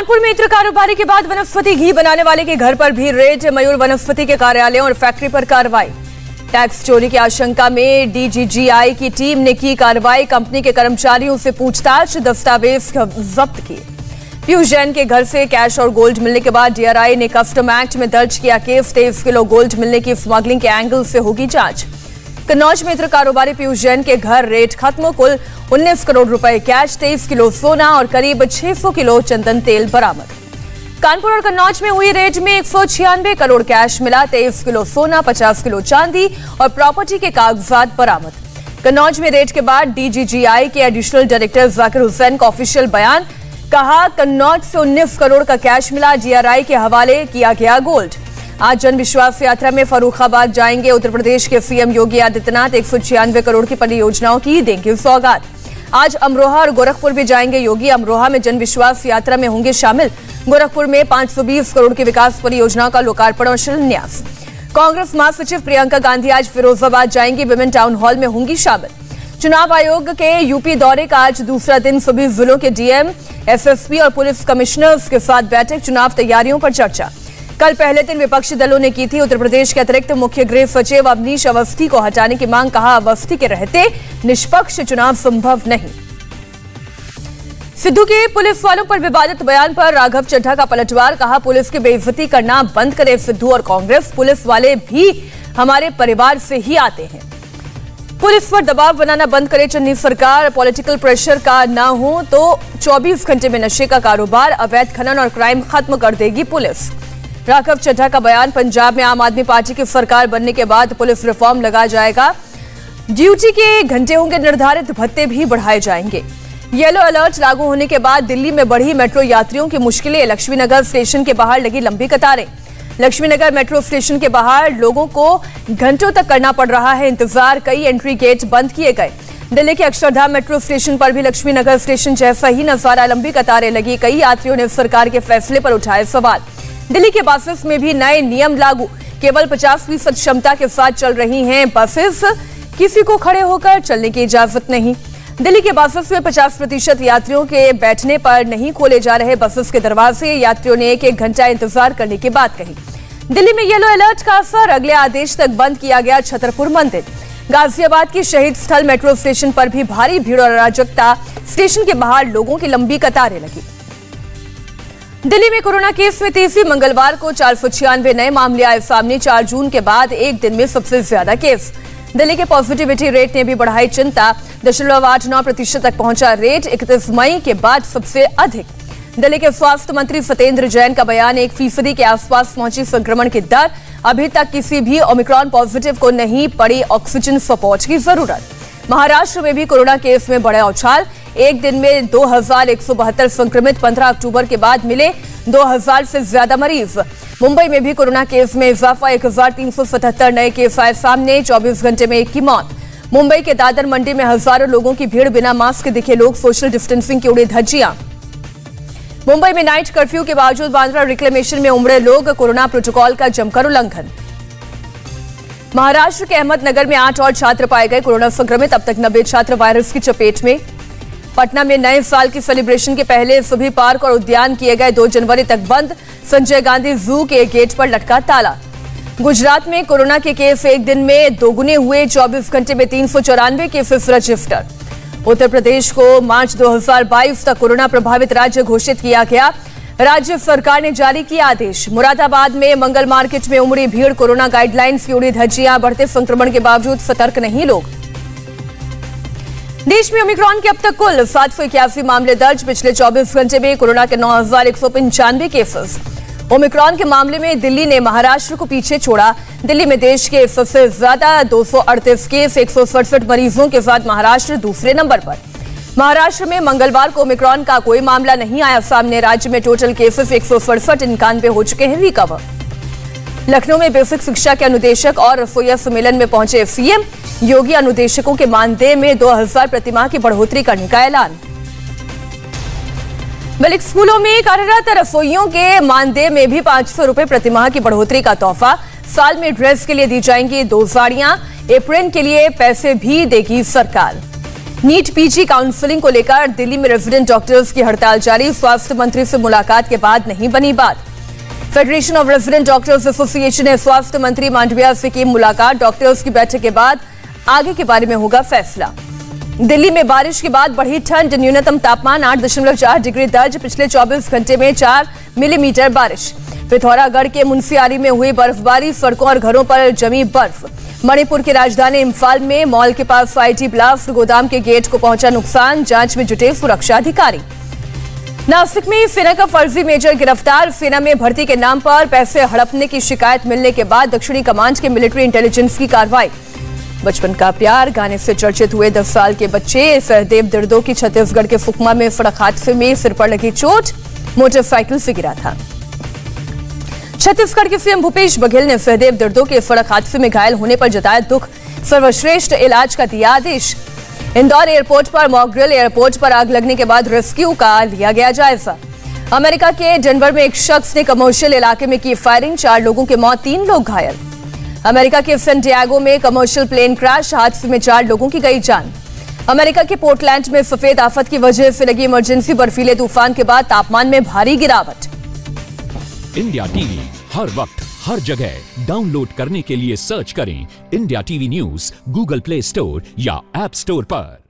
कानपुर में इत्र कारोबारी के बाद वनस्पति घी बनाने वाले के घर पर भी रेड। मयूर वनस्पति के कार्यालयों और फैक्ट्री पर कार्रवाई। टैक्स चोरी की आशंका में डीजीजीआई की टीम ने की कार्रवाई। कंपनी के कर्मचारियों से पूछताछ, दस्तावेज जब्त किए। पीयूष जैन के घर से कैश और गोल्ड मिलने के बाद डीआरआई ने कस्टम एक्ट में दर्ज किया केस। 23 किलो गोल्ड मिलने की स्मगलिंग के एंगल से होगी जांच। कन्नौज में इत्र कारोबारी पीयूष जैन के घर रेड खत्म। कुल 19 करोड़ रुपए कैश, 23 किलो सोना और करीब 600 किलो चंदन तेल बरामद। कानपुर और कन्नौज में हुई रेड में 196 करोड़ कैश मिला, 23 किलो सोना, 50 किलो चांदी और प्रॉपर्टी के कागजात बरामद। कन्नौज में रेड के बाद डीजीजीआई के एडिशनल डायरेक्टर जाकिर हुसैन का ऑफिशियल बयान। कहा, कन्नौज से 19 करोड़ का कैश मिला, डीआरआई के हवाले किया गया गोल्ड। आज जन विश्वास यात्रा में फर्रुखाबाद जाएंगे उत्तर प्रदेश के सीएम योगी आदित्यनाथ। 196 करोड़ की परियोजनाओं की देंगे सौगात। आज अमरोहा और गोरखपुर भी जाएंगे योगी। अमरोहा में जन विश्वास यात्रा में होंगे शामिल। गोरखपुर में 520 करोड़ की विकास परियोजनाओं का लोकार्पण और शिलान्यास। कांग्रेस महासचिव प्रियंका गांधी आज फिरोजाबाद जाएंगी। विमेन टाउन हॉल में होंगी शामिल। चुनाव आयोग के यूपी दौरे का आज दूसरा दिन। सभी जिलों के डीएम, एसएसपी और पुलिस कमिश्नर्स के साथ बैठक। चुनाव तैयारियों पर चर्चा। कल पहले दिन विपक्षी दलों ने की थी उत्तर प्रदेश के अतिरिक्त मुख्य गृह सचिव अवनीश अवस्थी को हटाने की मांग। कहा, अवस्थी के रहते निष्पक्ष चुनाव संभव नहीं। सिद्धू के पुलिस वालों पर विवादित बयान पर राघव चड्ढा का पलटवार। कहा, पुलिस की बेइज्जती करना बंद करे सिद्धू और कांग्रेस। पुलिस वाले भी हमारे परिवार से ही आते हैं। पुलिस पर दबाव बनाना बंद करे चन्नी सरकार। पॉलिटिकल प्रेशर का ना हो तो 24 घंटे में नशे का कारोबार, अवैध खनन और क्राइम खत्म कर देगी पुलिस। राघव चड्ढा का बयान। पंजाब में आम आदमी पार्टी की सरकार बनने के बाद पुलिस रिफॉर्म लगा जाएगा। ड्यूटी के घंटे होंगे निर्धारित, भत्ते भी बढ़ाए जाएंगे। येलो अलर्ट लागू होने के बाद दिल्ली में बढ़ी मेट्रो यात्रियों की मुश्किलें। लक्ष्मीनगर स्टेशन के बाहर लगी लंबी कतारें। लक्ष्मीनगर मेट्रो स्टेशन के बाहर लोगों को घंटों तक करना पड़ रहा है इंतजार। कई एंट्री गेट बंद किए गए। दिल्ली के अक्षरधाम मेट्रो स्टेशन पर भी लक्ष्मीनगर स्टेशन जैसा ही नजारा, लंबी कतारें लगी। कई यात्रियों ने सरकार के फैसले पर उठाए सवाल। दिल्ली के बसेस में भी नए नियम लागू। केवल 50% क्षमता के साथ चल रही हैं बसेस। किसी को खड़े होकर चलने की इजाजत नहीं। दिल्ली के बसेस में 50% यात्रियों के बैठने पर नहीं खोले जा रहे बसेस के दरवाजे। यात्रियों ने 1-1 घंटा इंतजार करने की बात कही। दिल्ली में येलो अलर्ट का असर। अगले आदेश तक बंद किया गया छतरपुर मंदिर। गाजियाबाद के शहीद स्थल मेट्रो स्टेशन पर भी भारी भीड़ और अराजकता। स्टेशन के बाहर लोगों की लंबी कतारें लगी। दिल्ली में कोरोना केस में तेजी। मंगलवार को 496 नए मामले आए सामने। 4 जून के बाद एक दिन में सबसे ज्यादा केस। दिल्ली के पॉजिटिविटी रेट ने भी बढ़ाई चिंता। 0.89% तक पहुंचा रेट। 31 मई के बाद सबसे अधिक। दिल्ली के स्वास्थ्य मंत्री सत्येंद्र जैन का बयान। 1% के आसपास पहुंची संक्रमण की दर। अभी तक किसी भी ओमिक्रॉन पॉजिटिव को नहीं पड़ी ऑक्सीजन सपोर्ट की जरूरत। महाराष्ट्र में भी कोरोना केस में बढ़े उछाल। एक दिन में 2172 संक्रमित। 15 अक्टूबर के बाद मिले 2000 से ज्यादा मरीज। मुंबई में भी कोरोना केस में इजाफा। 1377 नए केस आए सामने। 24 घंटे में 1 की मौत। मुंबई के दादर मंडी में हजारों लोगों की भीड़। बिना मास्क दिखे लोग। सोशल डिस्टेंसिंग की उड़ी धज्जियां। मुंबई में नाइट कर्फ्यू के बावजूद बांद्रा रिक्लेमेशन में उमड़े लोग। कोरोना प्रोटोकॉल का जमकर उल्लंघन। महाराष्ट्र के अहमदनगर में 8 और छात्र पाए गए कोरोना संक्रमित। अब तक 90 छात्र वायरस की चपेट में। पटना में नए साल की सेलिब्रेशन के पहले सभी पार्क और उद्यान किए गए। 2 जनवरी तक बंद। संजय गांधी जू के गेट पर लटका ताला। गुजरात में कोरोना के केस एक दिन में दोगुने हुए। 24 घंटे में 394 केसेस रजिस्टर। उत्तर प्रदेश को मार्च 2022 तक कोरोना प्रभावित राज्य घोषित किया गया। राज्य सरकार ने जारी किया आदेश। मुरादाबाद में मंगल मार्केट में उमड़ी भीड़। कोरोना गाइडलाइंस की उड़ी धज्जियां। बढ़ते संक्रमण के बावजूद सतर्क नहीं लोग। देश में ओमिक्रॉन के अब तक कुल 781 मामले दर्ज। पिछले 24 घंटे में कोरोना के 9195 केसेस। ओमिक्रॉन के मामले में दिल्ली ने महाराष्ट्र को पीछे छोड़ा। दिल्ली में देश के सबसे ज्यादा 238 केस। 167 मरीजों के साथ महाराष्ट्र दूसरे नंबर पर। महाराष्ट्र में मंगलवार को ओमिक्रॉन का कोई मामला नहीं आया सामने। राज्य में टोटल केसेस 167। 91 हो चुके हैं रिकवर। लखनऊ में बेसिक शिक्षा के अनुदेशक और रसोईया सम्मेलन में पहुंचे सीएम योगी। अनुदेशकों के मानदेय में 2000 प्रतिमाह की बढ़ोतरी करने का ऐलान। मलिक स्कूलों में कार्यरत रसोइयों के मानदेय में भी 500 रुपए प्रतिमाह की बढ़ोतरी का तोहफा। साल में ड्रेस के लिए दी जाएंगी 2 साड़ियां। एप्रन के लिए पैसे भी देगी सरकार। नीट पीजी काउंसलिंग को लेकर दिल्ली में रेजिडेंट डॉक्टर्स की हड़ताल जारी। स्वास्थ्य मंत्री से मुलाकात के बाद नहीं बनी बात। Federation of resident doctors association ने स्वास्थ्य मंत्री मांडविया से की मुलाकात। डॉक्टर्स की बैठक के बाद आगे के बारे में होगा फैसला। दिल्ली में बारिश के बाद बढ़ी ठंड। न्यूनतम तापमान 8.4 डिग्री दर्ज। पिछले 24 घंटे में 4 मिलीमीटर बारिश। पिथौरागढ़ के मुनस्यारी में हुई बर्फबारी। सड़कों और घरों पर जमी बर्फ। मणिपुर की राजधानी इंफाल में मॉल के पास आईटी ब्लास्ट। गोदाम के गेट को पहुंचा नुकसान। जांच में जुटे सुरक्षा अधिकारी। नासिक में सेना का फर्जी मेजर गिरफ्तार। सेना में भर्ती के नाम पर पैसे हड़पने की शिकायत मिलने के बाद दक्षिणी कमांड के मिलिट्री इंटेलिजेंस की कार्रवाई। बचपन का प्यार गाने से चर्चित हुए 10 साल के बच्चे सहदेव दिर्दो की छत्तीसगढ़ के सुकमा में सड़क हादसे में सिर पर लगी चोट। मोटरसाइकिल से गिरा था। छत्तीसगढ़ के सीएम भूपेश बघेल ने सहदेव दिर्दो के सड़क हादसे में घायल होने पर जताया दुख। सर्वश्रेष्ठ इलाज का दिया आदेश। इंदौर एयरपोर्ट पर मॉकड्रिल। एयरपोर्ट पर आग लगने के बाद रेस्क्यू का लिया गया जायजा। अमेरिका के डेनवर में एक शख्स ने कमर्शियल इलाके में की फायरिंग। 4 लोगों की मौत, 3 लोग घायल। अमेरिका के सैन डिएगो में कमर्शियल प्लेन क्रैश। हादसे में 4 लोगों की गई जान। अमेरिका के पोर्टलैंड में सफेद आफत की वजह से लगी इमरजेंसी। बर्फीले तूफान के बाद तापमान में भारी गिरावट। इंडिया टीवी हर वक्त हर जगह डाउनलोड करने के लिए सर्च करें India TV news Google play store या ऐप स्टोर पर।